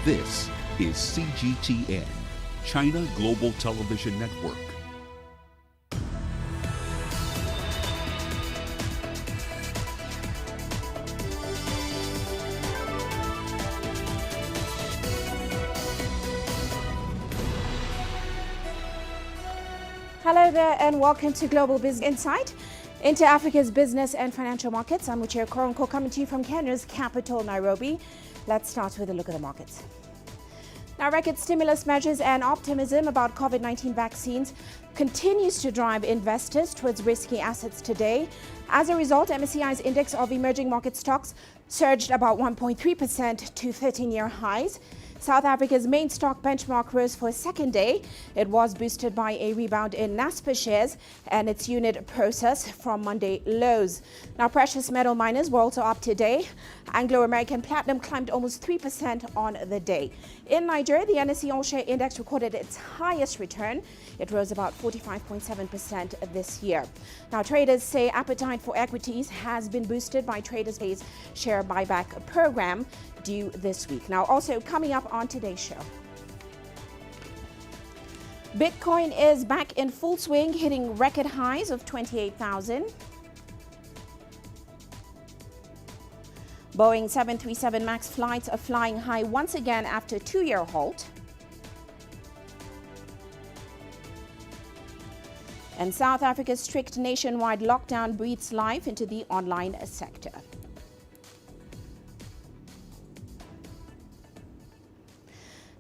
This is CGTN, China Global Television Network. Hello there and welcome to Global Business Insight into Africa's business and financial markets. I'm Uche Okoronkwo coming to you from Kenya's capital, Nairobi. Let's start with a look at the markets. Now, record stimulus measures and optimism about COVID-19 vaccines continues to drive investors towards risky assets today. As a result, MSCI's index of emerging market stocks surged about 1.3% to 13-year highs. South Africa's main stock benchmark rose for a second day. It was boosted by a rebound in NASPER shares and its unit process from Monday lows. Now, precious metal miners were also up today. Anglo-American platinum climbed almost 3% on the day. In Nigeria, the NSE All-Share Index recorded its highest return. It rose about 45.7% this year. Now, traders say appetite for equities has been boosted by Traders Day's share buyback program due this week. Now, also coming up on today's show, Bitcoin is back in full swing, hitting record highs of 28,000. Boeing 737 MAX flights are flying high once again after a 2-year halt. And South Africa's strict nationwide lockdown breathes life into the online sector.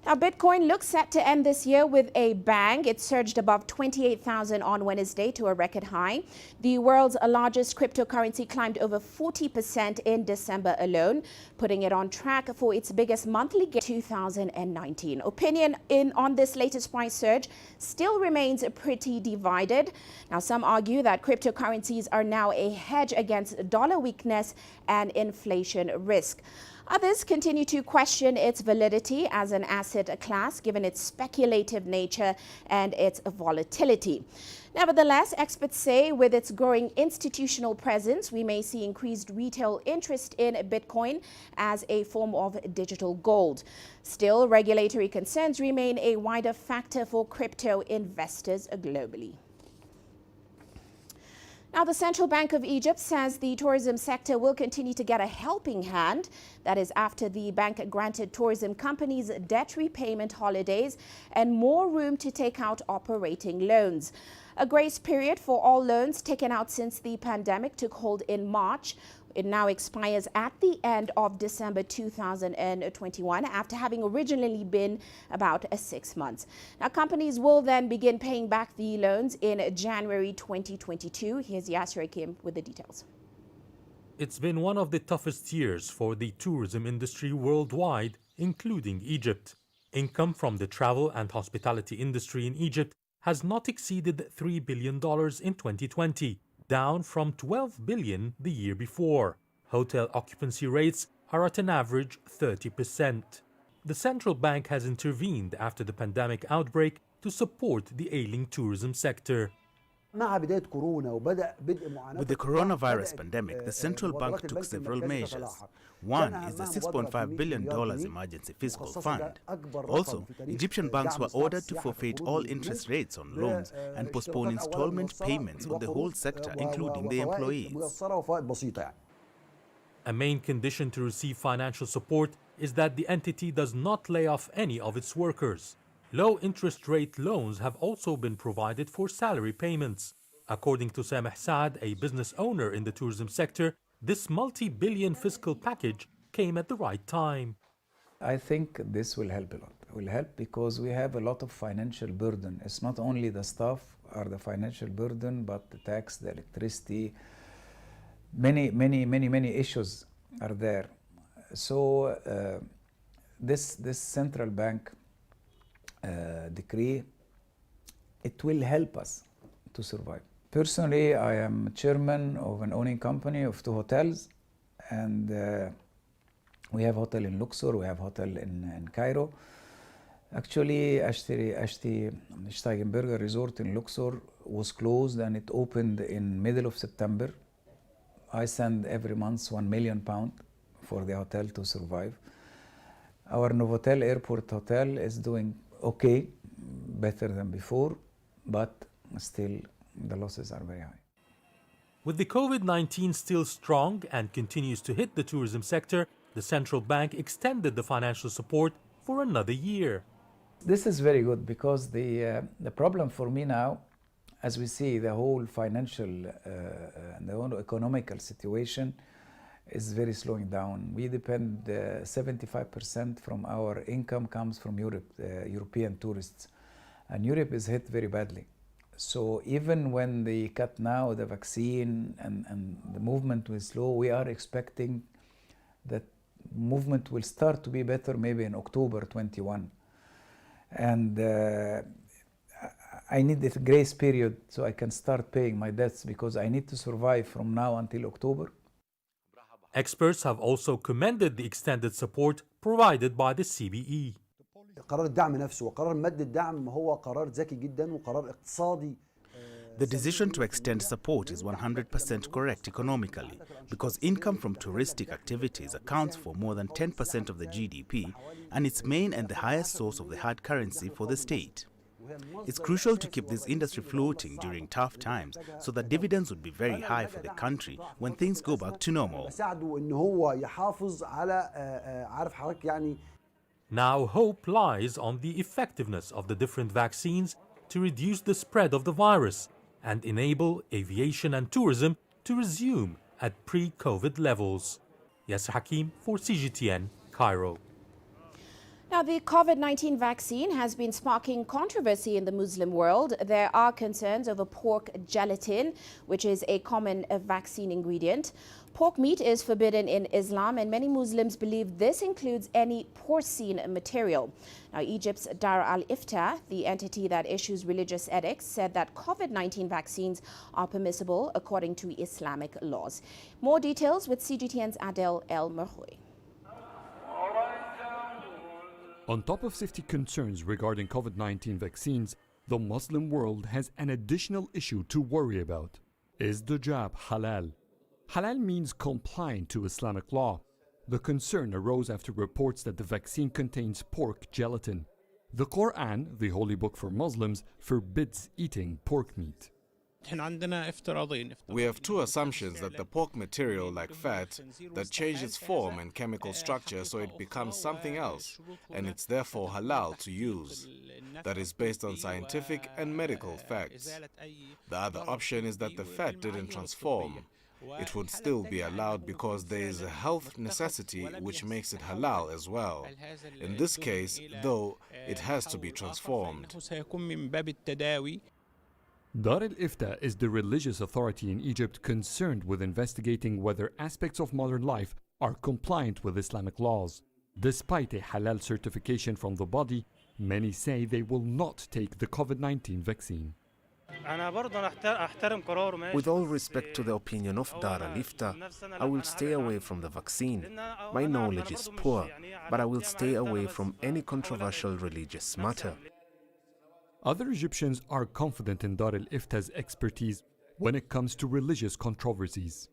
Now, Bitcoin looks set to end this year with a bang. It surged above 28,000 on Wednesday to a record high. The world's largest cryptocurrency climbed over 40% in December alone, putting it on track for its biggest monthly gain in 2019. Opinion on this latest price surge still remains pretty divided. Now, some argue that cryptocurrencies are now a hedge against dollar weakness and inflation risk. Others continue to question its validity as an asset class, given its speculative nature and its volatility. Nevertheless, experts say with its growing institutional presence, we may see increased retail interest in Bitcoin as a form of digital gold. Still, regulatory concerns remain a wider factor for crypto investors globally. Now, the Central Bank of Egypt says the tourism sector will continue to get a helping hand. That is after the bank granted tourism companies debt repayment holidays and more room to take out operating loans. A grace period for all loans taken out since the pandemic took hold in March. It now expires at the end of December 2021 after having originally been about 6 months. Now, companies will then begin paying back the loans in January 2022. Here's Yasser Akim with the details. It's been one of the toughest years for the tourism industry worldwide, including Egypt. Income from the travel and hospitality industry in Egypt has not exceeded $3 billion in 2020. Down from $12 billion the year before. Hotel occupancy rates are at an average 30%. The central bank has intervened after the pandemic outbreak to support the ailing tourism sector. With the coronavirus pandemic, the central bank took several measures. One is the $6.5 billion emergency fiscal fund. Also, Egyptian banks were ordered to forfeit all interest rates on loans and postpone installment payments on the whole sector, including the employees. A main condition to receive financial support is that the entity does not lay off any of its workers. Low interest rate loans have also been provided for salary payments. According to Sameh Saad, a business owner in the tourism sector, this multi-billion fiscal package came at the right time. I think this will help a lot. It will help because we have a lot of financial burden. It's not only the staff are the financial burden, but the tax, the electricity, many issues are there. So this central bank decree, it will help us to survive. Personally, I am chairman of an owning company of 2 hotels, and we have hotel in Luxor, we have hotel in Cairo. Actually, Ashti Steigenberger Resort in Luxor was closed and it opened in middle of September. I send every month £1 million for the hotel to survive. Our Novotel Airport Hotel is doing okay, better than before, but still the losses are very high. With the COVID-19 still strong and continues to hit the tourism sector, the central bank extended the financial support for another year. This is very good because the problem for me now, as we see the whole financial and the whole economical situation is very slowing down. We depend 75% from our income comes from Europe, European tourists, and Europe is hit very badly. So even when they cut now the vaccine and the movement will slow, we are expecting that movement will start to be better maybe in October 21. And I need this grace period so I can start paying my debts because I need to survive from now until October. Experts have also commended the extended support provided by the CBE. قرار الدعم نفسه وقرار مد الدعم هو قرار ذكي جدا وقرار اقتصادي. The decision to extend support is 100% correct economically because income from touristic activities accounts for more than 10% of the GDP and its main and the highest source of the hard currency for the state. It's crucial to keep this industry floating during tough times so that dividends would be very high for the country when things go back to normal. Now hope lies on the effectiveness of the different vaccines to reduce the spread of the virus and enable aviation and tourism to resume at pre-COVID levels. Yasser Hakim for CGTN, Cairo. Now, the COVID-19 vaccine has been sparking controversy in the Muslim world. There are concerns over pork gelatin, which is a common vaccine ingredient. Pork meat is forbidden in Islam, and many Muslims believe this includes any porcine material. Now, Egypt's Dar al-Ifta, the entity that issues religious edicts, said that COVID-19 vaccines are permissible according to Islamic laws. More details with CGTN's Adel El Merhoui. On top of safety concerns regarding COVID-19 vaccines, the Muslim world has an additional issue to worry about. Is the jab halal? Halal means compliant to Islamic law. The concern arose after reports that the vaccine contains pork gelatin. The Quran, the holy book for Muslims, forbids eating pork meat. We have two assumptions that the pork material, like fat, that changes its form and chemical structure so it becomes something else, and it's therefore halal to use. That is based on scientific and medical facts. The other option is that the fat didn't transform. It would still be allowed because there is a health necessity which makes it halal as well. In this case, though, it has to be transformed. Dar al-Ifta is the religious authority in Egypt concerned with investigating whether aspects of modern life are compliant with Islamic laws. Despite a halal certification from the body, many say they will not take the COVID-19 vaccine. With all respect to the opinion of Dar al-Ifta, I will stay away from the vaccine. My knowledge is poor, but I will stay away from any controversial religious matter. Other Egyptians are confident in Dar al-Ifta's expertise when it comes to religious controversies.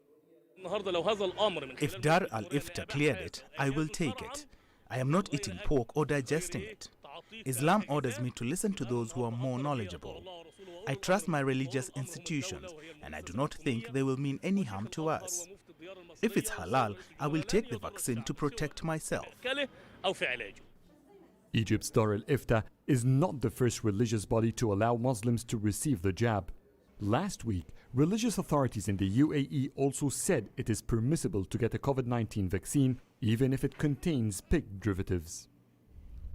If Dar al-Ifta cleared it, I will take it. I am not eating pork or digesting it. Islam orders me to listen to those who are more knowledgeable. I trust my religious institutions, and I do not think they will mean any harm to us. If it's halal, I will take the vaccine to protect myself. Egypt's Dar al-Ifta is not the first religious body to allow Muslims to receive the jab. Last week, religious authorities in the UAE also said it is permissible to get a COVID-19 vaccine even if it contains pig derivatives.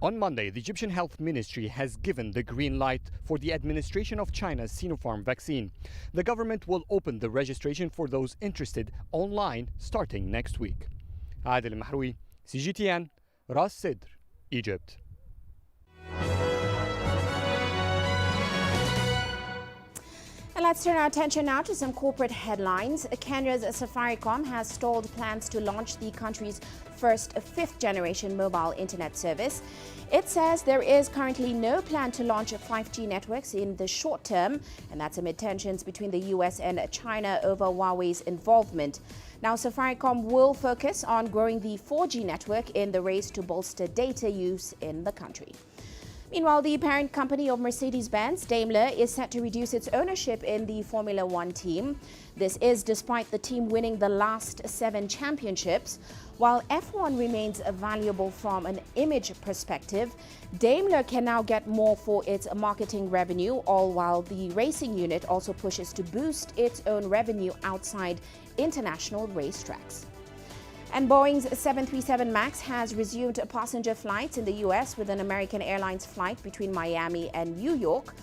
On Monday, the Egyptian Health Ministry has given the green light for the administration of China's Sinopharm vaccine. The government will open the registration for those interested online starting next week. Adel Mahroui, CGTN, Ras Sidr, Egypt. And let's turn our attention now to some corporate headlines. Kenya's Safaricom has stalled plans to launch the country's first fifth-generation mobile internet service. It says there is currently no plan to launch 5G networks in the short term, and that's amid tensions between the US and China over Huawei's involvement. Now, Safaricom will focus on growing the 4G network in the race to bolster data use in the country. Meanwhile, the parent company of Mercedes-Benz, Daimler, is set to reduce its ownership in the Formula One team. This is despite the team winning the last 7 championships. While F1 remains valuable from an image perspective, Daimler can now get more for its marketing revenue, all while the racing unit also pushes to boost its own revenue outside international racetracks. And Boeing's 737 MAX has resumed passenger flights in the U.S. with an American Airlines flight between Miami and New York.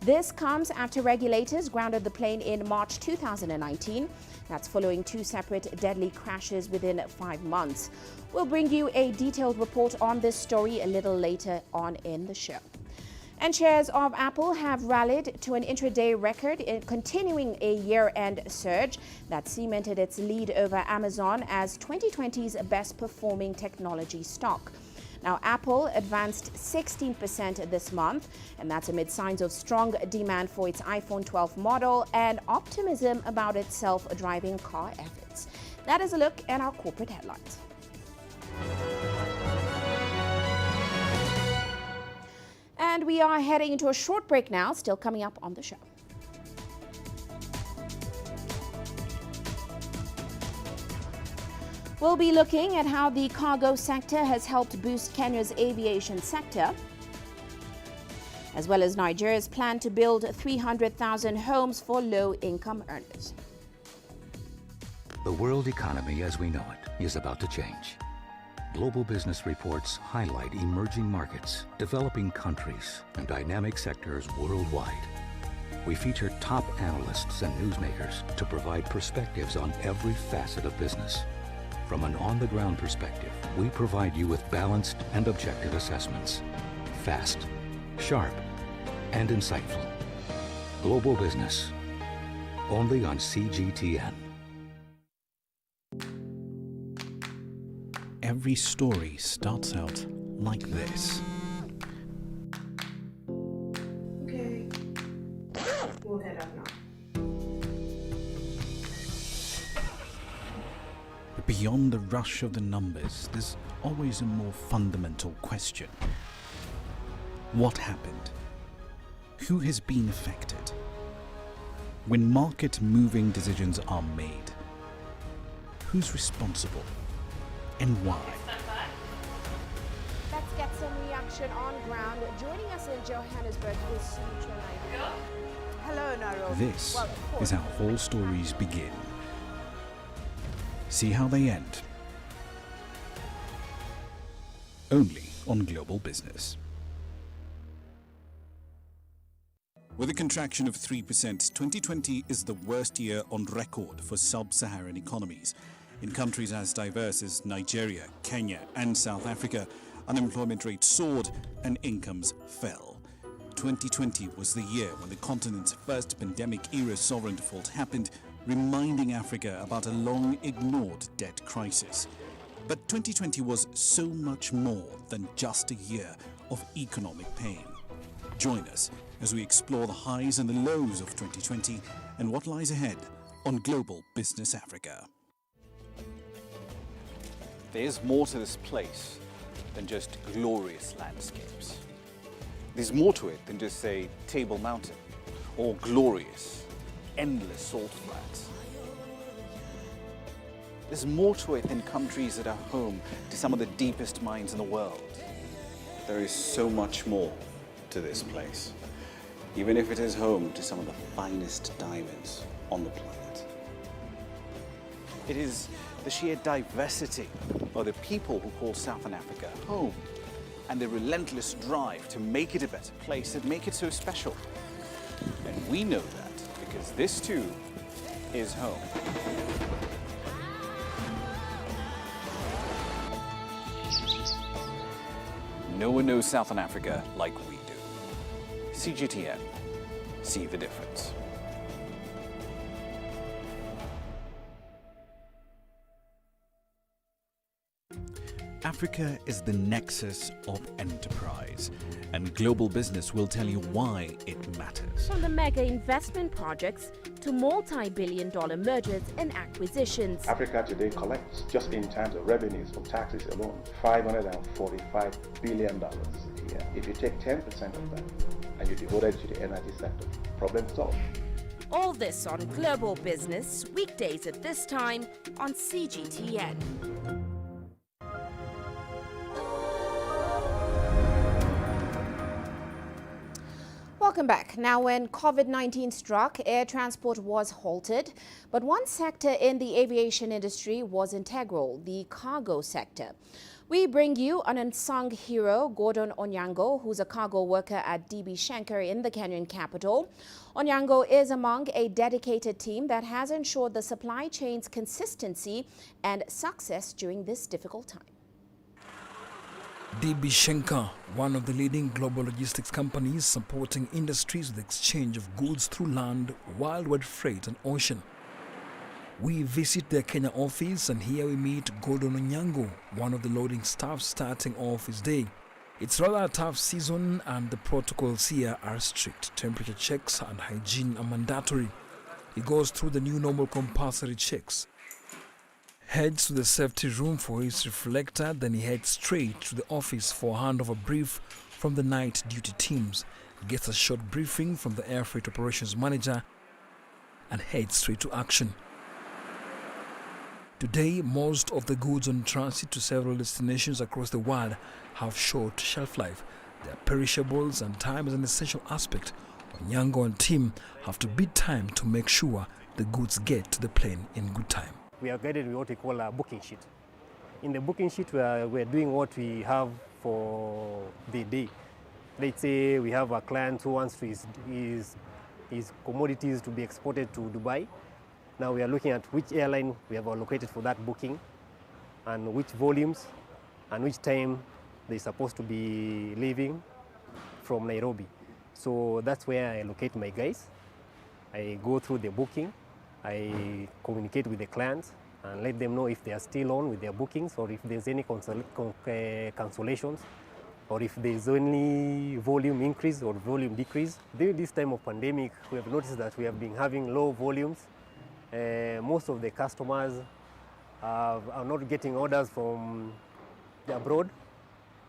This comes after regulators grounded the plane in March 2019. That's following 2 separate deadly crashes within 5 months. We'll bring you a detailed report on this story a little later on in the show. And shares of Apple have rallied to an intraday record, continuing a year-end surge that cemented its lead over Amazon as 2020's best-performing technology stock. Now, Apple advanced 16% this month, and that's amid signs of strong demand for its iPhone 12 model and optimism about its self-driving car efforts. That is a look at our corporate headlines. And we are heading into a short break now, still coming up on the show. We'll be looking at how the cargo sector has helped boost Kenya's aviation sector, as well as Nigeria's plan to build 300,000 homes for low-income earners. The world economy as we know it is about to change. Global business reports highlight emerging markets, developing countries, and dynamic sectors worldwide. We feature top analysts and newsmakers to provide perspectives on every facet of business. From an on-the-ground perspective, we provide you with balanced and objective assessments. Fast, sharp, and insightful. Global business, only on CGTN. Every story starts out like this. Okay, we'll head up now. Beyond the rush of the numbers, there's always a more fundamental question. What happened? Who has been affected? When market-moving decisions are made, who's responsible? And why? Let's get some reaction on ground. Joining us in Johannesburg is Uche. Hello, Nairobi. This is how all stories begin. See how they end. Only on Global Business. With a contraction of 3%, 2020 is the worst year on record for sub-Saharan economies. In countries as diverse as Nigeria, Kenya and South Africa, unemployment rates soared and incomes fell. 2020 was the year when the continent's first pandemic-era sovereign default happened, reminding Africa about a long-ignored debt crisis. But 2020 was so much more than just a year of economic pain. Join us as we explore the highs and the lows of 2020 and what lies ahead on Global Business Africa. There's more to this place than just glorious landscapes. There's more to it than just, say, Table Mountain or glorious, endless salt flats. There's more to it than countries that are home to some of the deepest mines in the world. There is so much more to this place, even if it is home to some of the finest diamonds on the planet. It is the sheer diversity of the people who call Southern Africa home and the relentless drive to make it a better place that make it so special. And we know that because this too is home. No one knows Southern Africa like we do. CGTN, see the difference. Africa is the nexus of enterprise, and Global Business will tell you why it matters. From the mega investment projects to multi-billion-dollar mergers and acquisitions. Africa today collects, just in terms of revenues from taxes alone, $545 billion a year. If you take 10% of that and you devote it to the energy sector, problem solved. All this on Global Business, weekdays at this time on CGTN. Welcome back. Now, when COVID-19 struck, air transport was halted, but one sector in the aviation industry was integral, the cargo sector. We bring you an unsung hero, Gordon Onyango, who's a cargo worker at DB Schenker in the Kenyan capital. Onyango is among a dedicated team that has ensured the supply chain's consistency and success during this difficult time. DB Schenker, one of the leading global logistics companies supporting industries with exchange of goods through land, wildward freight and ocean. We visit their Kenya office and here we meet Gordon Onyango, one of the loading staff starting off his day. It's rather a tough season and the protocols here are strict. Temperature checks and hygiene are mandatory. He goes through the new normal compulsory checks. Heads to the safety room for his reflector, then he heads straight to the office for a handover brief from the night duty teams. He gets a short briefing from the air freight operations manager and heads straight to action. Today, most of the goods on transit to several destinations across the world have short shelf life. They are perishables and time is an essential aspect. Onyango and team have to beat time to make sure the goods get to the plane in good time. We are guided with what we call a booking sheet. In the booking sheet, we're doing what we have for the day. Let's say we have a client who wants to his commodities to be exported to Dubai. Now we are looking at which airline we have allocated for that booking and which volumes and which time they're supposed to be leaving from Nairobi. So that's where I allocate my guys. I go through the booking. I communicate with the clients and let them know if they are still on with their bookings or if there's any cancellations or if there's only volume increase or volume decrease. During this time of pandemic, we have noticed that we have been having low volumes. Most of the customers are not getting orders from abroad.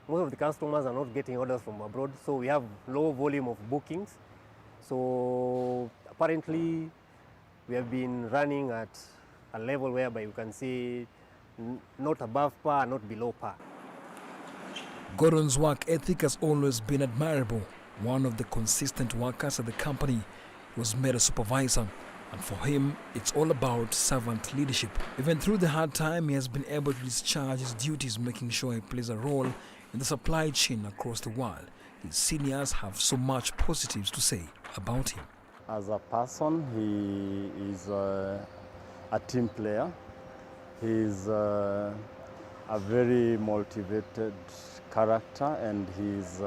Most of the customers are not getting orders from abroad, so we have low volume of bookings. So apparently, we have been running at a level whereby you can say not above par, not below par. Gordon's work ethic has always been admirable. One of the consistent workers at the company was made a supervisor. And for him, it's all about servant leadership. Even through the hard time, he has been able to discharge his duties, making sure he plays a role in the supply chain across the world. His seniors have so much positives to say about him. As a person, he is a team player. He is a very motivated character and he is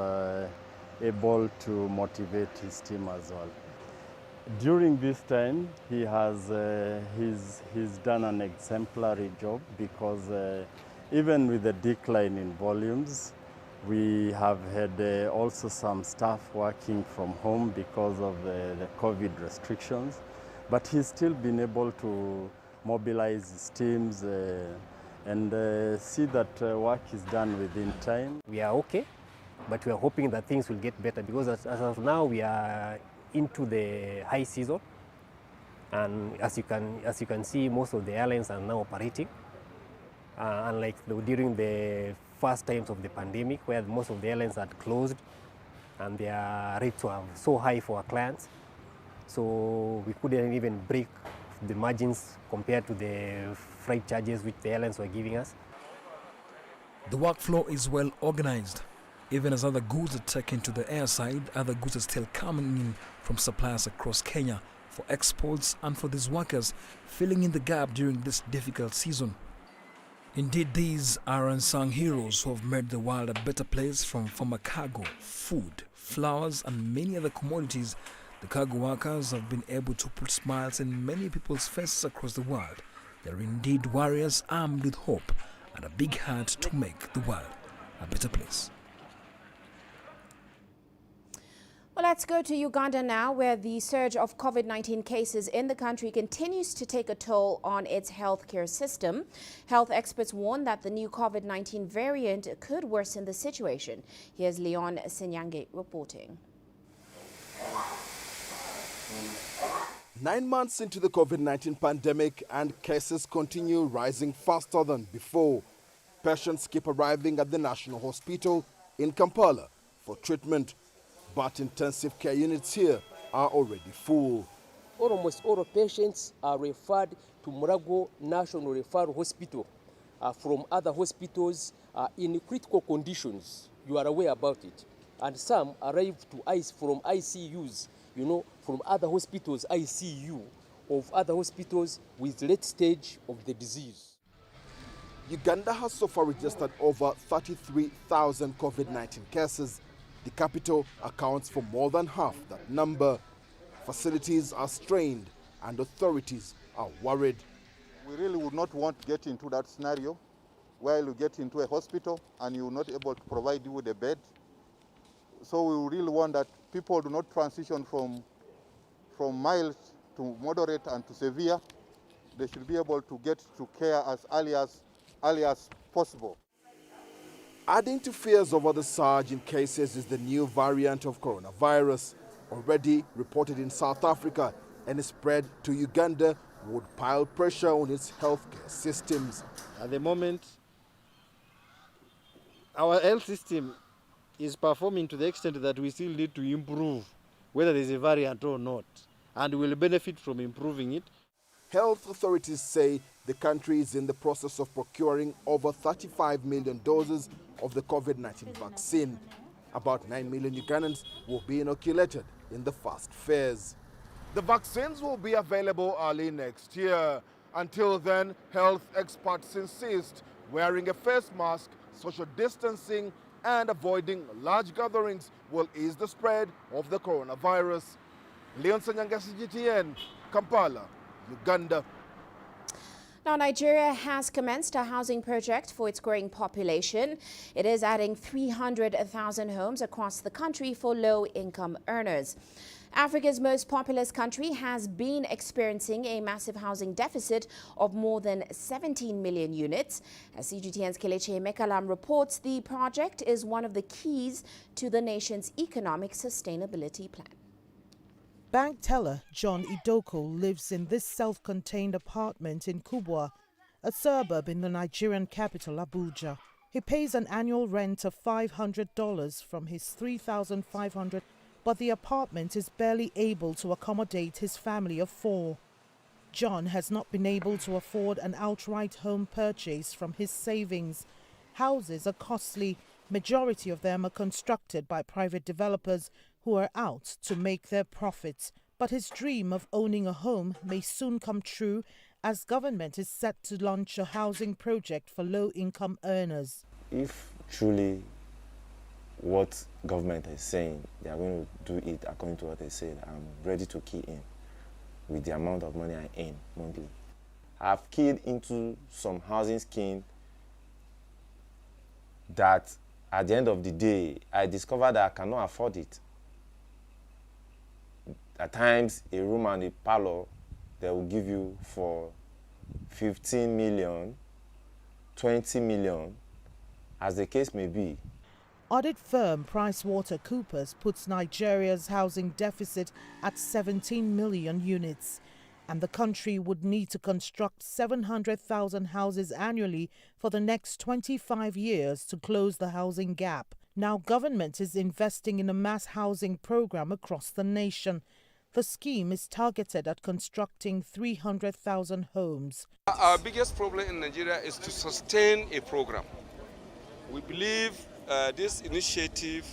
able to motivate his team as well. During this time, he has he's done an exemplary job because even with the decline in volumes, we have had also some staff working from home because of the COVID restrictions. But he's still been able to mobilize his teams and see that work is done within time. We are okay, but we are hoping that things will get better because as of now, we are into the high season, and as you can see, most of the airlines are now operating, unlike during the first times of the pandemic, where most of the airlines had closed, and their rates were so high for our clients, so we couldn't even break the margins compared to the freight charges which the airlines were giving us. The workflow is well organized. Even as other goods are taken to the airside, other goods are still coming in from suppliers across Kenya for exports and for these workers filling in the gap during this difficult season. Indeed, these are unsung heroes who have made the world a better place. From farmer cargo, food, flowers and many other commodities. The cargo workers have been able to put smiles in many people's faces across the world. They are indeed warriors armed with hope and a big heart to make the world a better place. Well, let's go to Uganda now, where the surge of COVID-19 cases in the country continues to take a toll on its healthcare system. Health experts warn that the new COVID-19 variant could worsen the situation. Here's Leon Senyange reporting. 9 months into the COVID-19 pandemic, and cases continue rising faster than before. Patients keep arriving at the National Hospital in Kampala for treatment, but intensive care units here are already full. Almost all patients are referred to Murago National Referral Hospital from other hospitals in critical conditions. You are aware about it. And some arrive to ICE from ICUs, from other hospitals, ICU, of other hospitals with late stage of the disease. Uganda has so far registered over 33,000 COVID-19 cases. The capital accounts for more than half that number. Facilities are strained and authorities are worried. We really would not want to get into that scenario where you get into a hospital and you're not able to provide you with a bed. So we really want that people do not transition from mild to moderate and to severe. They should be able to get to care as early as possible. Adding to fears over the surge in cases is the new variant of coronavirus, already reported in South Africa, and spread to Uganda would pile pressure on its healthcare systems. At the moment, our health system is performing to the extent that we still need to improve, whether there's a variant or not, and we'll benefit from improving it. Health authorities say the country is in the process of procuring over 35 million doses of the COVID-19 vaccine. About 9 million Ugandans will be inoculated in the first phase. The vaccines will be available early next year. Until then, health experts insist wearing a face mask, social distancing, and avoiding large gatherings will ease the spread of the coronavirus. Leon Senyange, CGTN, Kampala, Uganda. Now, Nigeria has commenced a housing project for its growing population. It is adding 300,000 homes across the country for low-income earners. Africa's most populous country has been experiencing a massive housing deficit of more than 17 million units. As CGTN's Kelechi Mekalam reports, the project is one of the keys to the nation's economic sustainability plan. Bank teller John Idoko lives in this self-contained apartment in Kubwa, a suburb in the Nigerian capital Abuja. He pays an annual rent of $500 from his $3,500, but the apartment is barely able to accommodate his family of 4. John has not been able to afford an outright home purchase from his savings. Houses are costly. Majority of them are constructed by private developers who are out to make their profits. But his dream of owning a home may soon come true, as government is set to launch a housing project for low-income earners. If truly what government is saying, they are going to do it according to what they said, I'm ready to key in with the amount of money I earn monthly. I've keyed into some housing scheme that at the end of the day, I discovered that I cannot afford it. At times, a room and a parlor, they will give you for 15 million, 20 million, as the case may be. Audit firm PricewaterhouseCoopers puts Nigeria's housing deficit at 17 million units, and the country would need to construct 700,000 houses annually for the next 25 years to close the housing gap. Now, government is investing in a mass housing program across the nation. The scheme is targeted at constructing 300,000 homes. Our biggest problem in Nigeria is to sustain a program. We believe this initiative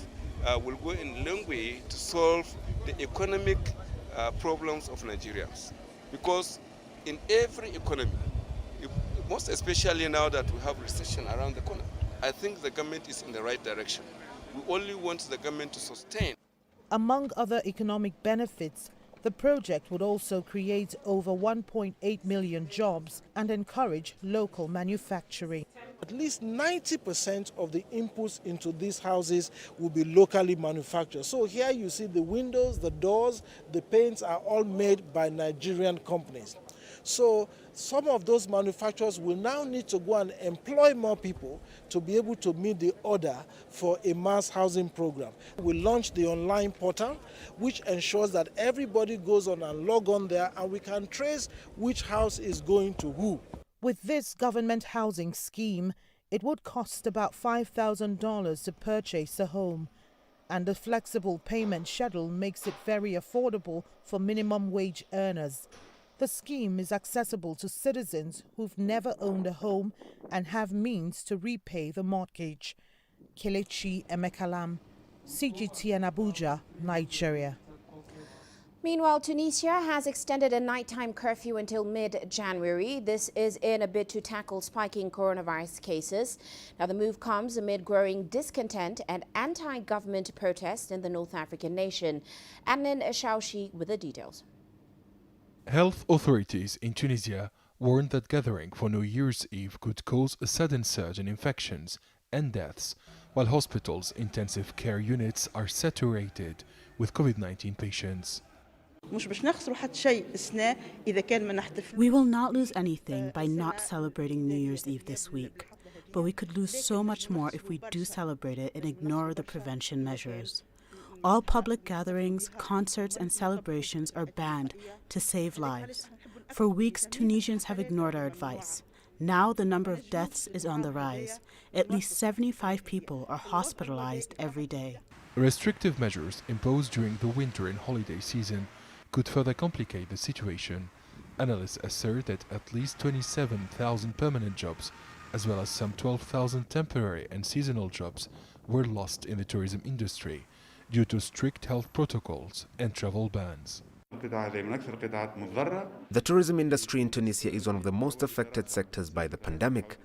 will go in a long way to solve the economic problems of Nigerians. Because in every economy, most especially now that we have recession around the corner, I think the government is in the right direction. We only want the government to sustain. Among other economic benefits, the project would also create over 1.8 million jobs and encourage local manufacturing. At least 90% of the inputs into these houses will be locally manufactured. So here you see the windows, the doors, the paints are all made by Nigerian companies. So some of those manufacturers will now need to go and employ more people to be able to meet the order for a mass housing program. We launched the online portal, which ensures that everybody goes on and log on there and we can trace which house is going to who. With this government housing scheme, it would cost about $5,000 to purchase a home, and the flexible payment schedule makes it very affordable for minimum wage earners. The scheme is accessible to citizens who've never owned a home and have means to repay the mortgage. Kelechi Emekalam, CGTN Abuja, Nigeria. Meanwhile, Tunisia has extended a nighttime curfew until mid-January. This is in a bid to tackle spiking coronavirus cases. Now, the move comes amid growing discontent and anti-government protests in the North African nation. Adnan Shaushi with the details. Health authorities in Tunisia warned that gathering for New Year's Eve could cause a sudden surge in infections and deaths, while hospitals' intensive care units are saturated with COVID-19 patients. We will not lose anything by not celebrating New Year's Eve this week, but we could lose so much more if we do celebrate it and ignore the prevention measures. All public gatherings, concerts, and celebrations are banned to save lives. For weeks, Tunisians have ignored our advice. Now the number of deaths is on the rise. At least 75 people are hospitalized every day. Restrictive measures imposed during the winter and holiday season could further complicate the situation. Analysts assert that at least 27,000 permanent jobs, as well as some 12,000 temporary and seasonal jobs, were lost in the tourism industry due to strict health protocols and travel bans. The tourism industry in Tunisia is one of the most affected sectors by the pandemic.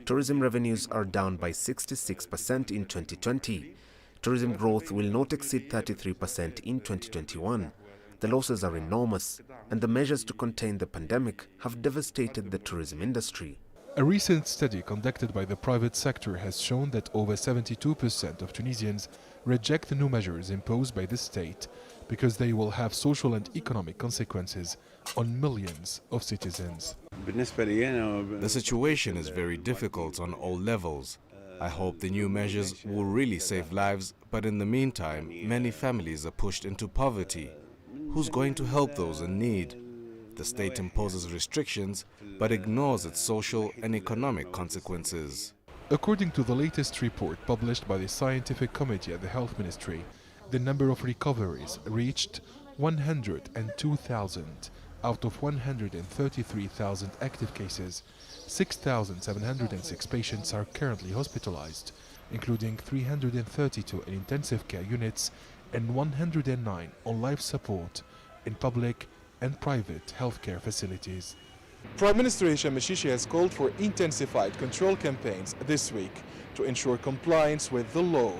Tourism revenues are down by 66% in 2020. Tourism growth will not exceed 33% in 2021. The losses are enormous, and the measures to contain the pandemic have devastated the tourism industry. A recent study conducted by the private sector has shown that over 72% of Tunisians reject the new measures imposed by the state because they will have social and economic consequences on millions of citizens. The situation is very difficult on all levels. I hope the new measures will really save lives, but in the meantime, many families are pushed into poverty. Who's going to help those in need? The state imposes restrictions, but ignores its social and economic consequences. According to the latest report published by the Scientific Committee at the Health Ministry, the number of recoveries reached 102,000. Out of 133,000 active cases, 6,706 patients are currently hospitalized, including 332 in intensive care units and 109 on life support in public and private healthcare facilities. Prime Minister Hisham Mashishi has called for intensified control campaigns this week to ensure compliance with the law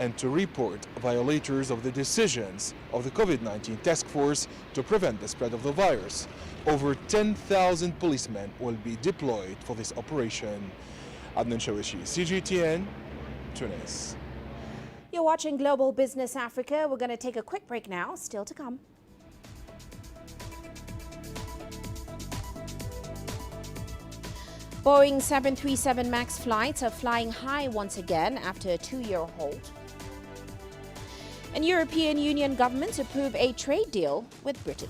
and to report violators of the decisions of the COVID-19 task force to prevent the spread of the virus. Over 10,000 policemen will be deployed for this operation. Adnan Shawishi, CGTN, Tunis. You're watching Global Business Africa. We're going to take a quick break now. Still to come. Boeing 737 MAX flights are flying high once again after a 2-year hold. And European Union governments approve a trade deal with Britain.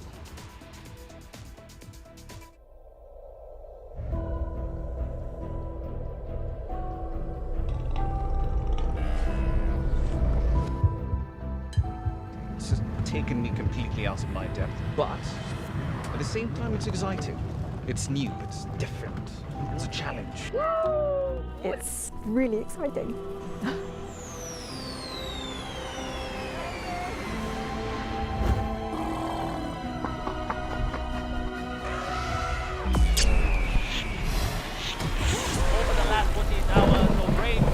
It's just taken me completely out of my depth, but at the same time it's exciting. It's new, it's different, it's a challenge. It's really exciting. Over the last 48 hours of rain.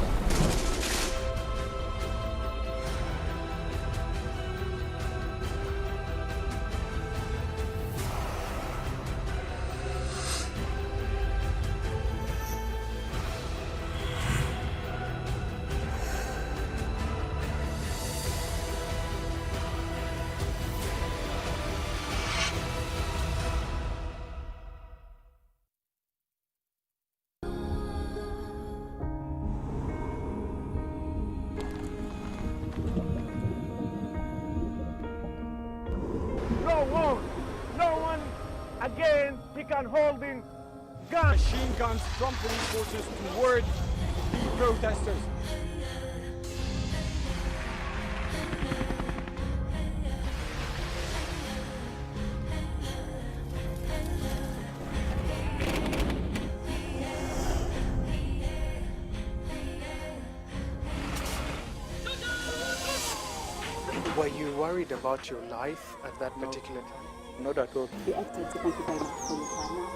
no war. No one again he can hold in guns. Machine guns from police forces toward the protesters. Were you worried about your life at that particular time? Not at all.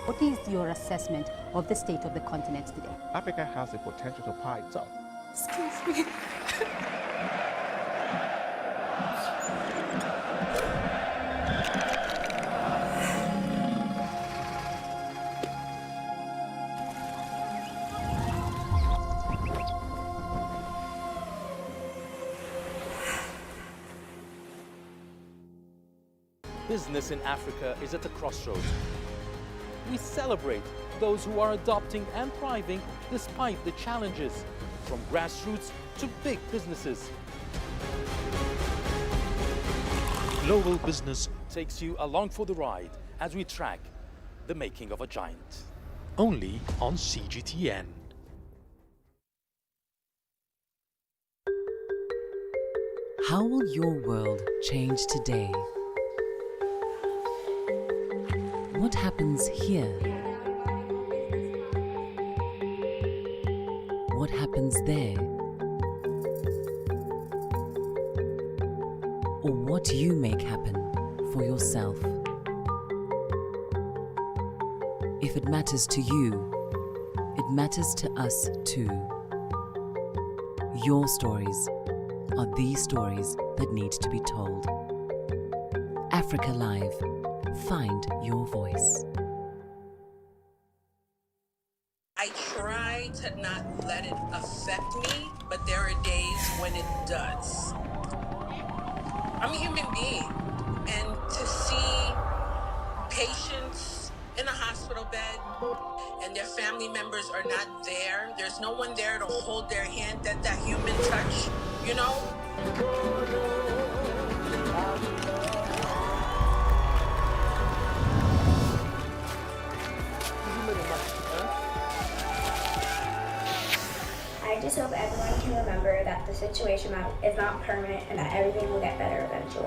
What is your assessment of the state of the continent today? Africa has the potential to power itself. Excuse me. Business in Africa is at a crossroads. We celebrate those who are adopting and thriving despite the challenges, from grassroots to big businesses. Global Business takes you along for the ride as we track the making of a giant. Only on CGTN. How will your world change today? What happens here? What happens there? Or what you make happen for yourself? If it matters to you, it matters to us too. Your stories are the stories that need to be told. Africa Live. Find your voice. I try to not let it affect me, but there are days when it does. I'm a human being, and to see patients in a hospital bed and their family members are not there, there's no one there to hold their hand, that human touch, you know? I just hope everyone can remember that the situation is not permanent and that everything will get better eventually.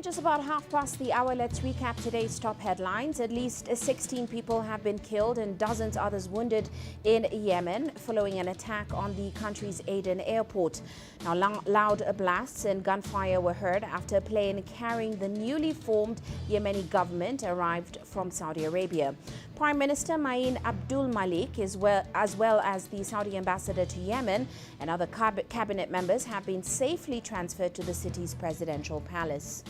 Just about 5:30, let's recap today's top headlines. At least 16 people have been killed and dozens others wounded in Yemen following an attack on the country's Aden airport. Now, loud blasts and gunfire were heard after a plane carrying the newly formed Yemeni government arrived from Saudi Arabia. Prime Minister Ma'in Abdul Malik, as well as the Saudi ambassador to Yemen and other cabinet members, have been safely transferred to the city's presidential palace.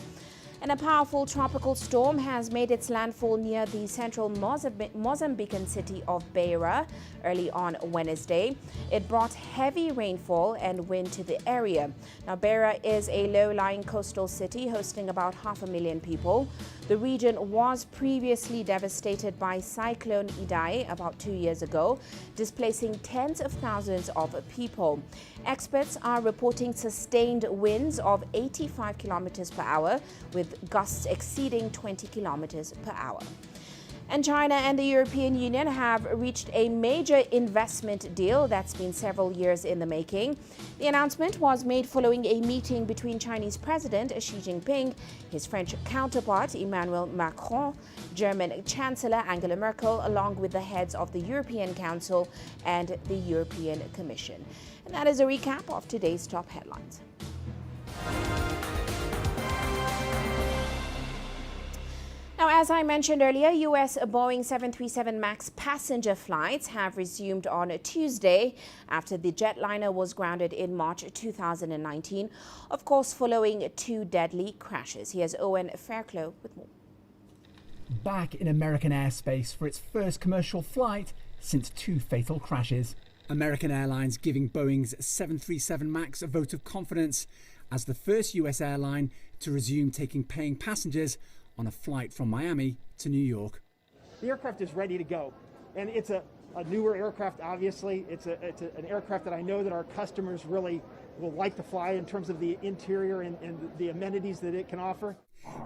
And a powerful tropical storm has made its landfall near the central Mozambican city of Beira early on Wednesday. It brought heavy rainfall and wind to the area. Now, Beira is a low-lying coastal city hosting about 500,000 people. The region was previously devastated by Cyclone Idai about 2 years ago, displacing tens of thousands of people. Experts are reporting sustained winds of 85 kilometers per hour, with gusts exceeding 20 kilometers per hour. And China and the European Union have reached a major investment deal that's been several years in the making. The announcement was made following a meeting between Chinese President Xi Jinping, his French counterpart Emmanuel Macron, German Chancellor Angela Merkel, along with the heads of the European Council and the European Commission. And that is a recap of today's top headlines. Now, as I mentioned earlier, U.S. Boeing 737 MAX passenger flights have resumed on Tuesday after the jetliner was grounded in March 2019, of course, following 2 deadly crashes. Here's Owen Fairclough with more. back in American airspace for its first commercial flight since 2 fatal crashes. American Airlines giving Boeing's 737 MAX a vote of confidence as the first US airline to resume taking paying passengers on a flight from Miami to New York. The aircraft is ready to go, and it's a newer aircraft, obviously. It's an aircraft that I know that our customers really will like to fly in terms of the interior and the amenities that it can offer.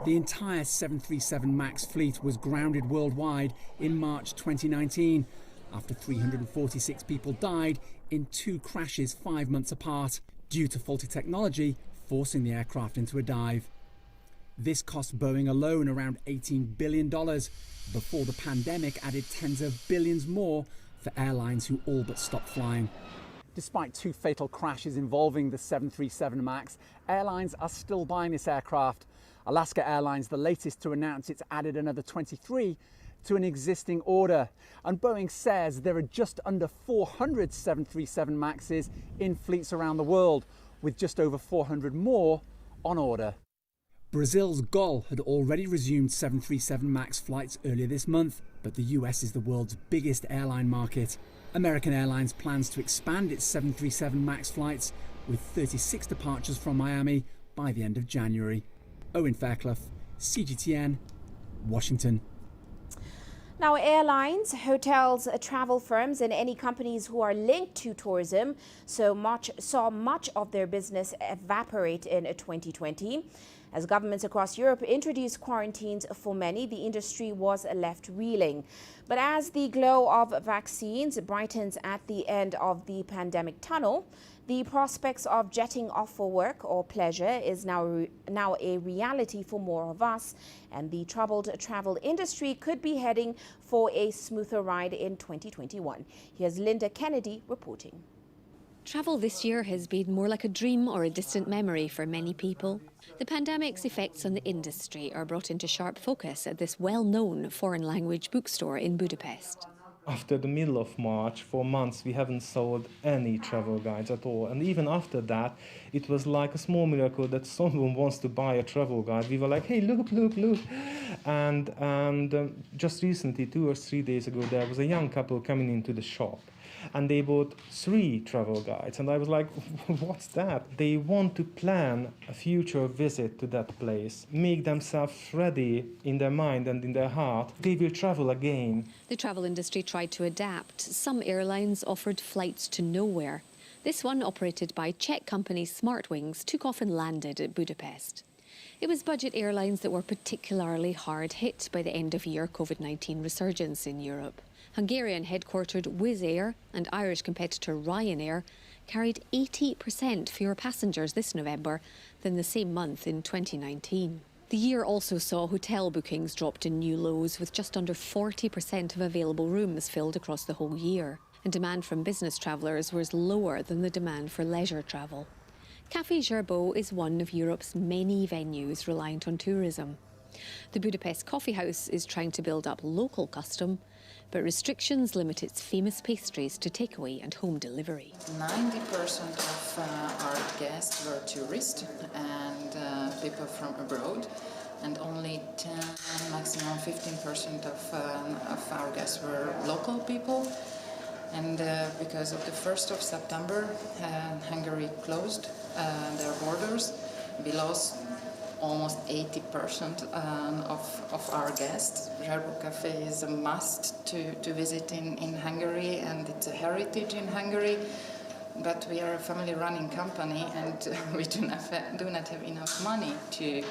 The entire 737 MAX fleet was grounded worldwide in March 2019 after 346 people died in 2 crashes 5 months apart due to faulty technology forcing the aircraft into a dive. This cost Boeing alone around $18 billion before the pandemic added tens of billions more for airlines who all but stopped flying. Despite 2 fatal crashes involving the 737 MAX, airlines are still buying this aircraft. Alaska Airlines, the latest to announce it's added another 23 to an existing order. And Boeing says there are just under 400 737 MAXes in fleets around the world, with just over 400 more on order. Brazil's Gol had already resumed 737 MAX flights earlier this month, but the US is the world's biggest airline market. American Airlines plans to expand its 737 MAX flights with 36 departures from Miami by the end of January. Owen Fairclough, CGTN, Washington. Now, airlines, hotels, travel firms and any companies who are linked to tourism saw much of their business evaporate in 2020. As governments across Europe introduced quarantines for many, the industry was left reeling. But as the glow of vaccines brightens at the end of the pandemic tunnel, the prospects of jetting off for work or pleasure is now a reality for more of us, and the troubled travel industry could be heading for a smoother ride in 2021. Here's Linda Kennedy reporting. Travel this year has been more like a dream or a distant memory for many people. The pandemic's effects on the industry are brought into sharp focus at this well-known foreign language bookstore in Budapest. After the middle of March, for months, we haven't sold any travel guides at all. And even after that, it was like a small miracle that someone wants to buy a travel guide. We were like, hey, look. And just recently, 2 or 3 days ago, there was a young couple coming into the shop. And they bought 3 travel guides. And I was like, what's that? They want to plan a future visit to that place, make themselves ready in their mind and in their heart. They will travel again. The travel industry tried to adapt. Some airlines offered flights to nowhere. This one, operated by Czech company Smartwings, took off and landed at Budapest. It was budget airlines that were particularly hard hit by the end-of-year COVID-19 resurgence in Europe. Hungarian-headquartered Wizz Air and Irish competitor Ryanair carried 80% fewer passengers this November than the same month in 2019. The year also saw hotel bookings drop to new lows, with just under 40% of available rooms filled across the whole year. And demand from business travellers was lower than the demand for leisure travel. Café Gerbeau is one of Europe's many venues reliant on tourism. The Budapest Coffee House is trying to build up local custom, but restrictions limit its famous pastries to takeaway and home delivery. 90% of our guests were tourists and people from abroad, and only 10, maximum 15% of our guests were local people. And because of the 1st of September, Hungary closed their borders, we lost almost 80% of our guests. Gerbeau Café is a must to visit in Hungary, and it's a heritage in Hungary. But we are a family-running company, and we do not have enough money to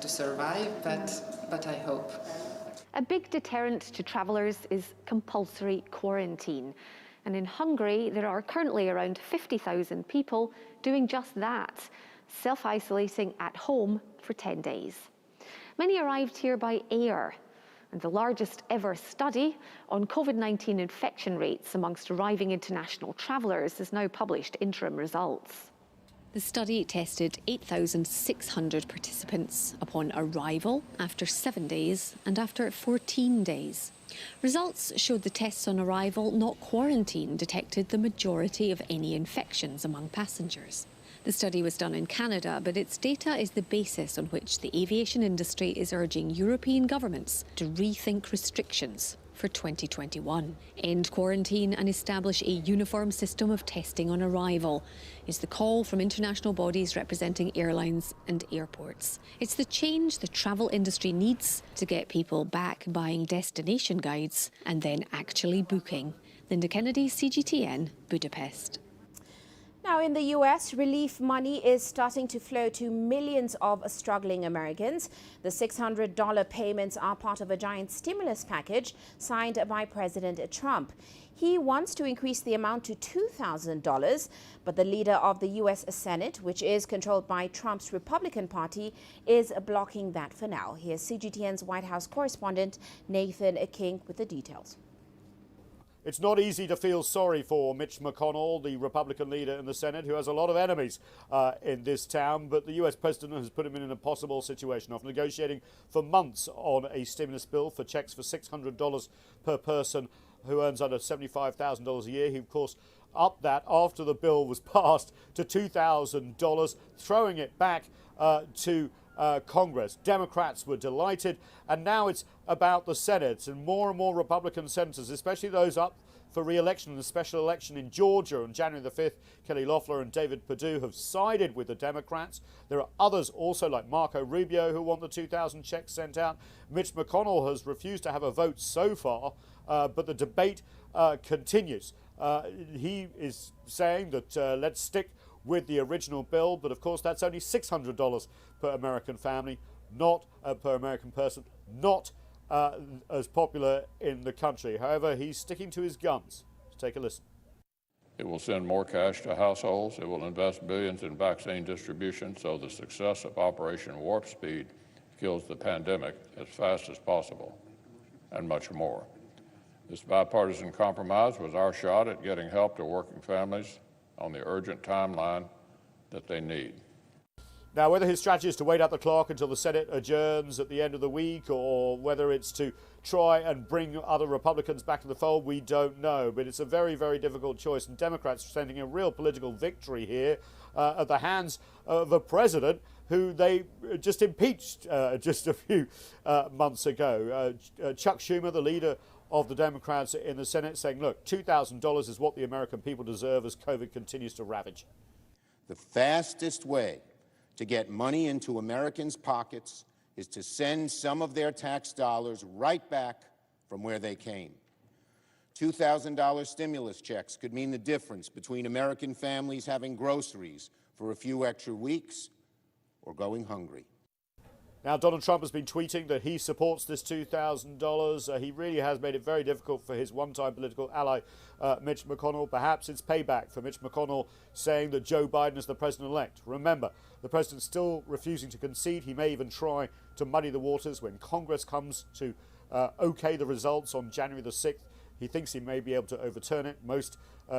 survive. But I hope. A big deterrent to travellers is compulsory quarantine. And in Hungary, there are currently around 50,000 people doing just that, self-isolating at home for 10 days. Many arrived here by air, and the largest ever study on COVID-19 infection rates amongst arriving international travellers has now published interim results. The study tested 8,600 participants upon arrival, after 7 days and after 14 days. Results showed the tests on arrival, not quarantine, detected the majority of any infections among passengers. The study was done in Canada, but its data is the basis on which the aviation industry is urging European governments to rethink restrictions for 2021. End quarantine and establish a uniform system of testing on arrival is the call from international bodies representing airlines and airports. It's the change the travel industry needs to get people back buying destination guides and then actually booking. Linda Kennedy, CGTN, Budapest. Now, in the US, relief money is starting to flow to millions of struggling Americans. The $600 payments are part of a giant stimulus package signed by President Trump. He wants to increase the amount to $2,000, but the leader of the US Senate, which is controlled by Trump's Republican Party, is blocking that for now. Here's CGTN's White House correspondent Nathan King with the details. It's not easy to feel sorry for Mitch McConnell, the Republican leader in the Senate, who has a lot of enemies in this town. But the US president has put him in an impossible situation, after negotiating for months on a stimulus bill for checks for $600 per person who earns under $75,000 a year. He, of course, upped that after the bill was passed to $2,000, throwing it back to Congress. Democrats were delighted, and now it's about the Senate, and more Republican senators, especially those up for re-election in the special election in Georgia on January the 5th, Kelly Loeffler and David Perdue, have sided with the Democrats. There are others also, like Marco Rubio, who want the 2,000 checks sent out. Mitch McConnell has refused to have a vote so far, but the debate continues. He is saying that let's stick with the original bill, but of course that's only $600 per American family, not per American person, not as popular in the country. However, he's sticking to his guns. Let's take a listen. It will send more cash to households. It will invest billions in vaccine distribution so the success of Operation Warp Speed kills the pandemic as fast as possible, and much more. This bipartisan compromise was our shot at getting help to working families on the urgent timeline that they need. Now, whether his strategy is to wait out the clock until the Senate adjourns at the end of the week, or whether it's to try and bring other Republicans back to the fold, we don't know. But it's a very difficult choice, and Democrats are sending a real political victory here at the hands of a president who they just impeached just a few months ago. Chuck Schumer, the leader of the Democrats in the Senate, saying, look, $2,000 is what the American people deserve as COVID continues to ravage. The fastest way to get money into Americans' pockets is to send some of their tax dollars right back from where they came. $2,000 stimulus checks could mean the difference between American families having groceries for a few extra weeks or going hungry. Now, Donald Trump has been tweeting that he supports this $2,000. He really has made it very difficult for his one-time political ally, Mitch McConnell. Perhaps it's payback for Mitch McConnell saying that Joe Biden is the president-elect. Remember, the president's still refusing to concede. He may even try to muddy the waters when Congress comes to okay the results on January the 6th. He thinks he may be able to overturn it. Most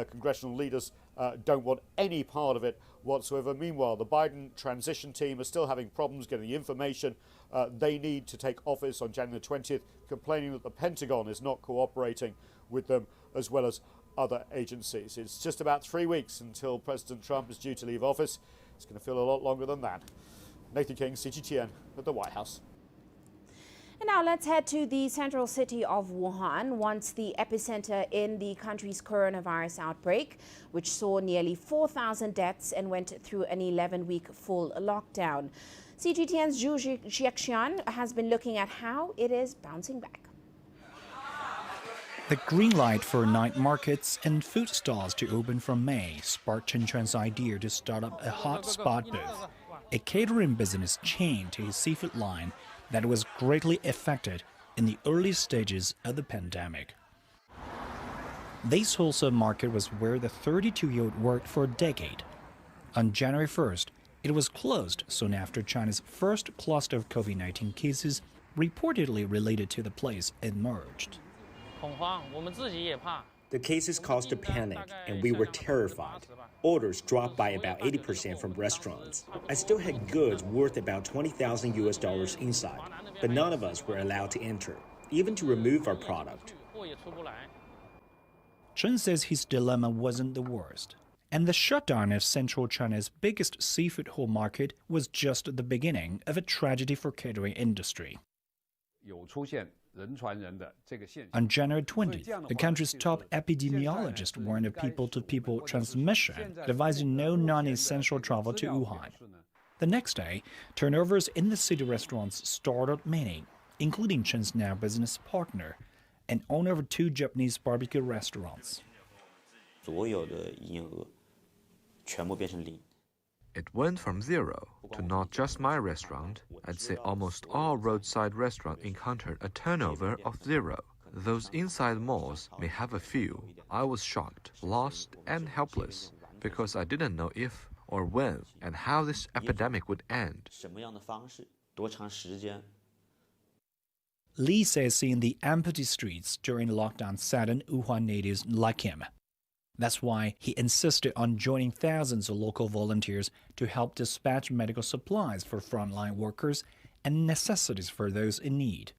congressional leaders don't want any part of it whatsoever. Meanwhile, the Biden transition team are still having problems getting the information they need to take office on January 20th, complaining that the Pentagon is not cooperating with them, as well as other agencies. It's just about 3 weeks until President Trump is due to leave office. It's going to feel a lot longer than that. Nathan King, CGTN at the White House. And now let's head to the central city of Wuhan, once the epicenter in the country's coronavirus outbreak, which saw nearly 4,000 deaths and went through an 11-week full lockdown. CGTN's Zhu Xiaxian has been looking at how it is bouncing back. The green light for night markets and food stalls to open from May sparked Chen Chuan's idea to start up a hotspot booth, a catering business chain to his seafood line that was greatly affected in the early stages of the pandemic. This wholesale market was where the 32-year-old worked for a decade. On January 1st, it was closed soon after China's first cluster of COVID-19 cases reportedly related to the place emerged. The cases caused a panic, and we were terrified. Orders dropped by about 80% from restaurants. I still had goods worth about $20,000 inside, but none of us were allowed to enter, even to remove our product. Chen says his dilemma wasn't the worst. And the shutdown of central China's biggest seafood whole market was just the beginning of a tragedy for catering industry. On January 20th, the country's top epidemiologist warned of people-to-people transmission, advising no non-essential travel to Wuhan. The next day, turnovers in the city restaurants started many, including Chen's now business partner, and owner of 2 Japanese barbecue restaurants. It went from 0 to not just my restaurant. I'd say almost all roadside restaurants encountered a turnover of 0. Those inside malls may have a few. I was shocked, lost, and helpless because I didn't know if or when and how this epidemic would end. Li says seeing the empty streets during lockdown saddened Wuhan natives like him. That's why he insisted on joining thousands of local volunteers to help dispatch medical supplies for frontline workers and necessities for those in need.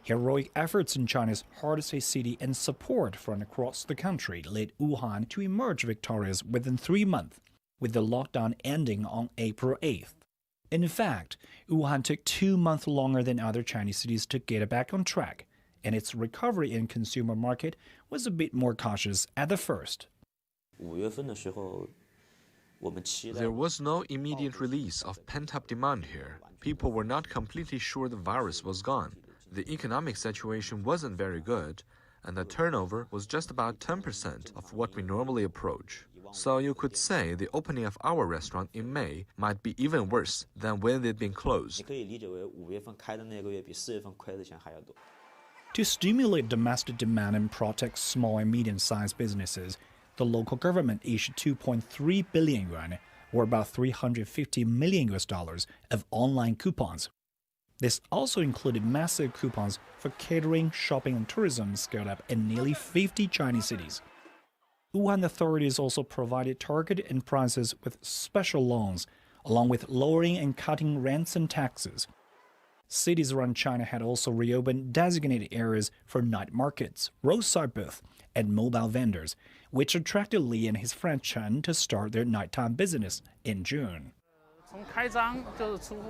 Heroic efforts in China's hardest-hit city and support from across the country led Wuhan to emerge victorious within 3 months, with the lockdown ending on April 8th. In fact, Wuhan took 2 months longer than other Chinese cities to get back on track, and its recovery in consumer market was a bit more cautious at the first. There was no immediate release of pent-up demand here. People were not completely sure the virus was gone. The economic situation wasn't very good, and the turnover was just about 10% of what we normally approach. So you could say the opening of our restaurant in May might be even worse than when they'd been closed. To stimulate domestic demand and protect small and medium-sized businesses, the local government issued 2.3 billion yuan, or about $350 million of online coupons. This also included massive coupons for catering, shopping, and tourism scaled up in nearly 50 Chinese cities. Wuhan authorities also provided targeted prices with special loans, along with lowering and cutting rents and taxes. Cities around China had also reopened designated areas for night markets, roadside booths, and mobile vendors, which attracted Li and his friend Chen to start their nighttime business in June.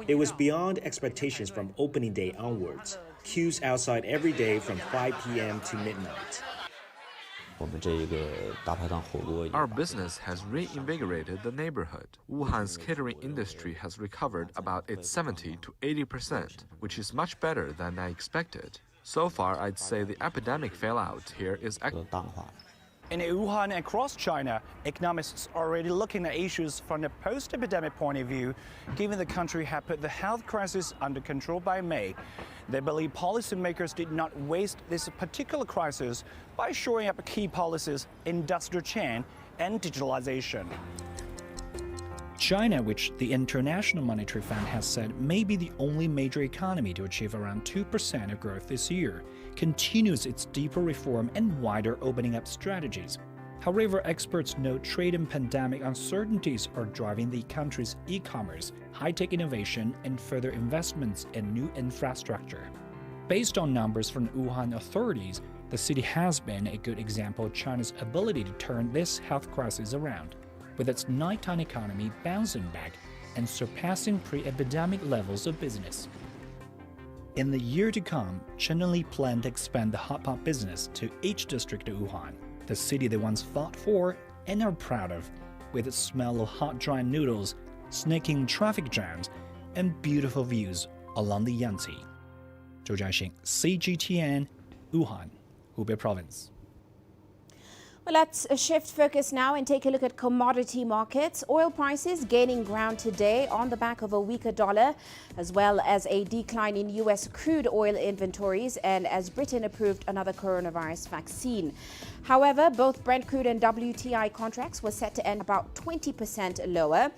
It was beyond expectations from opening day onwards. Queues outside every day from 5 p.m. to midnight. Our business has reinvigorated the neighborhood. Wuhan's catering industry has recovered about its 70 to 80%, which is much better than I expected. So far, I'd say the epidemic fallout here is In Wuhan and across China, economists are already looking at issues from a post-epidemic point of view, given the country had put the health crisis under control by May. They believe policymakers did not waste this particular crisis by shoring up key policies, industrial chain, and digitalization. China, which the International Monetary Fund has said may be the only major economy to achieve around 2% of growth this year, continues its deeper reform and wider opening up strategies. However, experts note trade and pandemic uncertainties are driving the country's e-commerce, high-tech innovation, and further investments in new infrastructure. Based on numbers from Wuhan authorities, the city has been a good example of China's ability to turn this health crisis around, with its nighttime economy bouncing back and surpassing pre-epidemic levels of business. In the year to come, Chen and Li plan to expand the hot pot business to each district of Wuhan, the city they once fought for and are proud of, with its smell of hot dry noodles, snaking traffic jams, and beautiful views along the Yangtze. Zhou Jiaxing, CGTN, Wuhan, Hubei Province. Well, let's shift focus now and take a look at commodity markets. Oil prices gaining ground today on the back of a weaker dollar, as well as a decline in U.S. crude oil inventories, and as Britain approved another coronavirus vaccine. However, both Brent crude and WTI contracts were set to end about 20% lower.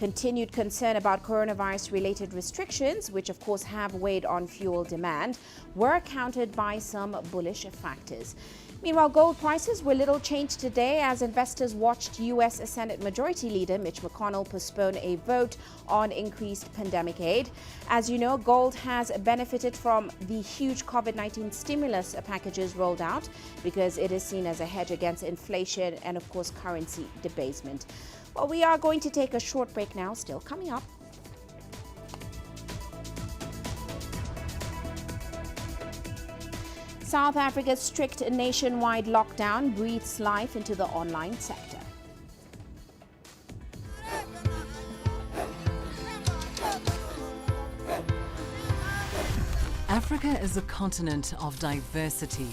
continued concern about coronavirus-related restrictions, which of course have weighed on fuel demand, were countered by some bullish factors. Meanwhile, gold prices were little changed today as investors watched U.S. Senate Majority Leader Mitch McConnell postpone a vote on increased pandemic aid. As you know, gold has benefited from the huge COVID-19 stimulus packages rolled out because it is seen as a hedge against inflation and, of course, currency debasement. Well, we are going to take a short break now, still coming up. South Africa's strict nationwide lockdown breathes life into the online sector. Africa is a continent of diversity,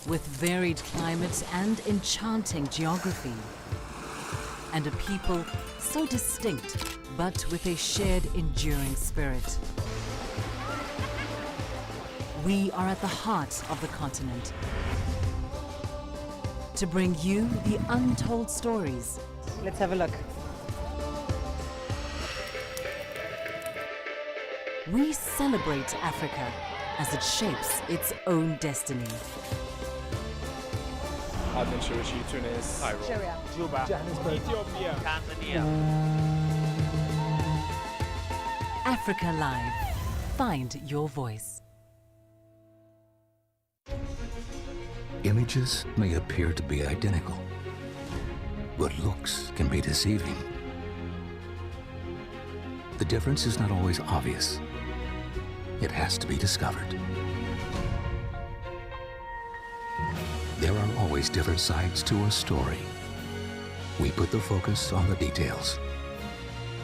with varied climate and enchanting geography, and a people so distinct, but with a shared enduring spirit. We are at the heart of the continent to bring you the untold stories. Let's have a look. We celebrate Africa as it shapes its own destiny. Tunis, Cairo, Sharia, Juba, Johannesburg, Ethiopia, Tanzania. Africa Live. Find your voice. Images may appear to be identical, but looks can be deceiving. The difference is not always obvious. It has to be discovered. There are always different sides to a story. We put the focus on the details.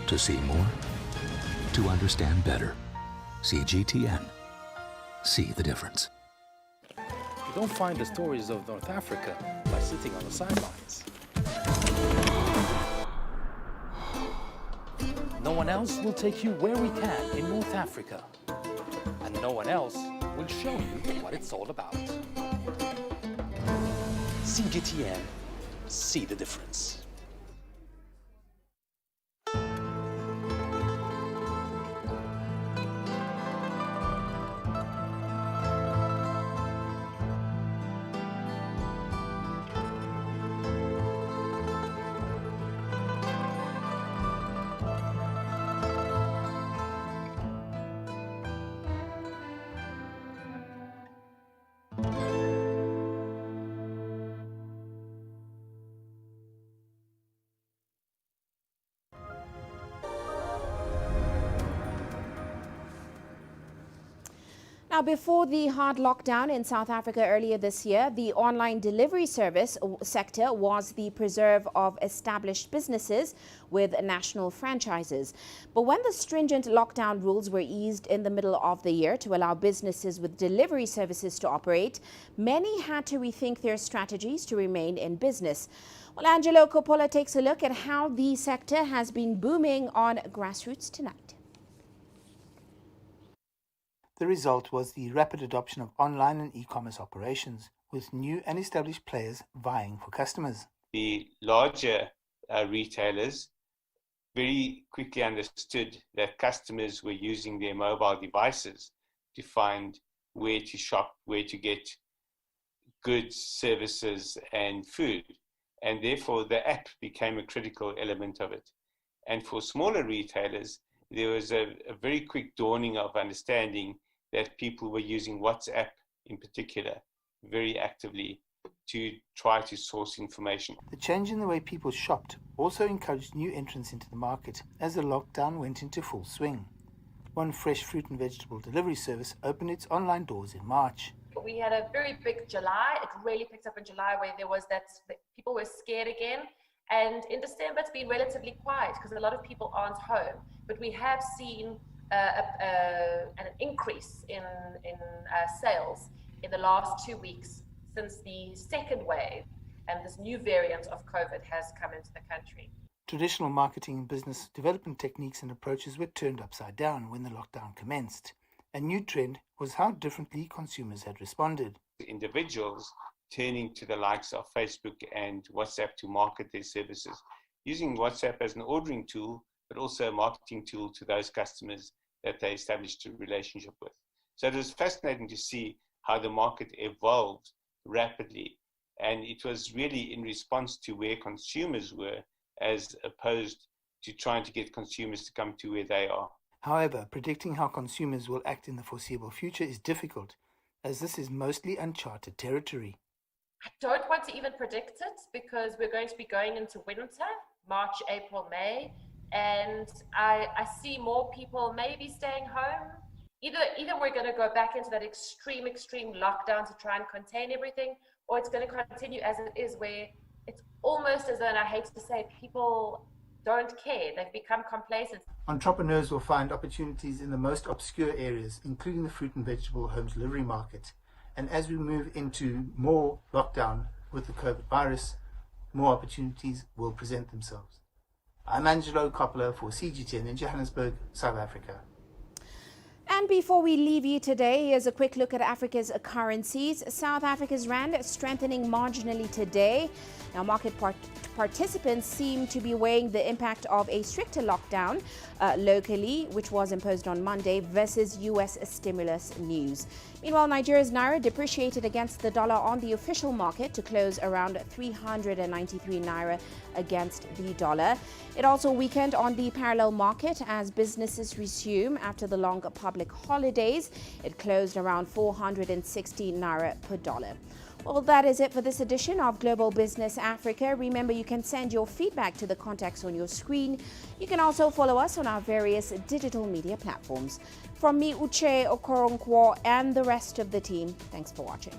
To see more, to understand better. CGTN. See the difference. You don't find the stories of North Africa by sitting on the sidelines. No one else will take you where we can in North Africa. And no one else will show you what it's all about. CGTN, see the difference. Now, before the hard lockdown in South Africa earlier this year, the online delivery service sector was the preserve of established businesses with national franchises. But when the stringent lockdown rules were eased in the middle of the year to allow businesses with delivery services to operate, many had to rethink their strategies to remain in business. Well, Angelo Coppola takes a look at how the sector has been booming on grassroots tonight. The result was the rapid adoption of online and e-commerce operations, with new and established players vying for customers. The larger retailers very quickly understood that customers were using their mobile devices to find where to shop, where to get goods, services, and food. And therefore, the app became a critical element of it. And for smaller retailers, there was a very quick dawning of understanding that people were using WhatsApp in particular very actively to try to source information. The change in the way people shopped also encouraged new entrants into the market as the lockdown went into full swing. One fresh fruit and vegetable delivery service opened its online doors in March. We had a very big July. It really picked up in July where there was that people were scared again. And in December, it's been relatively quiet because a lot of people aren't home. But we have seen an increase in sales in the last 2 weeks since the second wave and this new variant of COVID has come into the country. Traditional marketing and business development techniques and approaches were turned upside down when the lockdown commenced. A new trend was how differently consumers had responded. Individuals turning to the likes of Facebook and WhatsApp to market their services, using WhatsApp as an ordering tool, but also a marketing tool to those customers that they established a relationship with. So it was fascinating to see how the market evolved rapidly. And it was really in response to where consumers were, as opposed to trying to get consumers to come to where they are. However, predicting how consumers will act in the foreseeable future is difficult, as this is mostly uncharted territory. I don't want to even predict it because we're going to be going into winter, March, April, May, and I see more people maybe staying home. Either we're going to go back into that extreme lockdown to try and contain everything, or it's going to continue as it is, where it's almost as though, and I hate to say, people don't care. They've become complacent. Entrepreneurs will find opportunities in the most obscure areas, including the fruit and vegetable home delivery market. And as we move into more lockdown with the COVID virus, more opportunities will present themselves. I'm Angelo Coppola for CGTN in Johannesburg, South Africa. And before we leave you today, here's a quick look at Africa's currencies. South Africa's rand strengthening marginally today. Now, market participants seem to be weighing the impact of a stricter lockdown locally, which was imposed on Monday, versus U.S. stimulus news. Meanwhile, Nigeria's naira depreciated against the dollar on the official market to close around 393 naira against the dollar. It also weakened on the parallel market as businesses resume after the long public holidays. It closed around 460 naira per dollar. Well, that is it for this edition of Global Business Africa. Remember, you can send your feedback to the contacts on your screen. You can also follow us on our various digital media platforms. From me, Uche Okoronkwo, and the rest of the team, thanks for watching.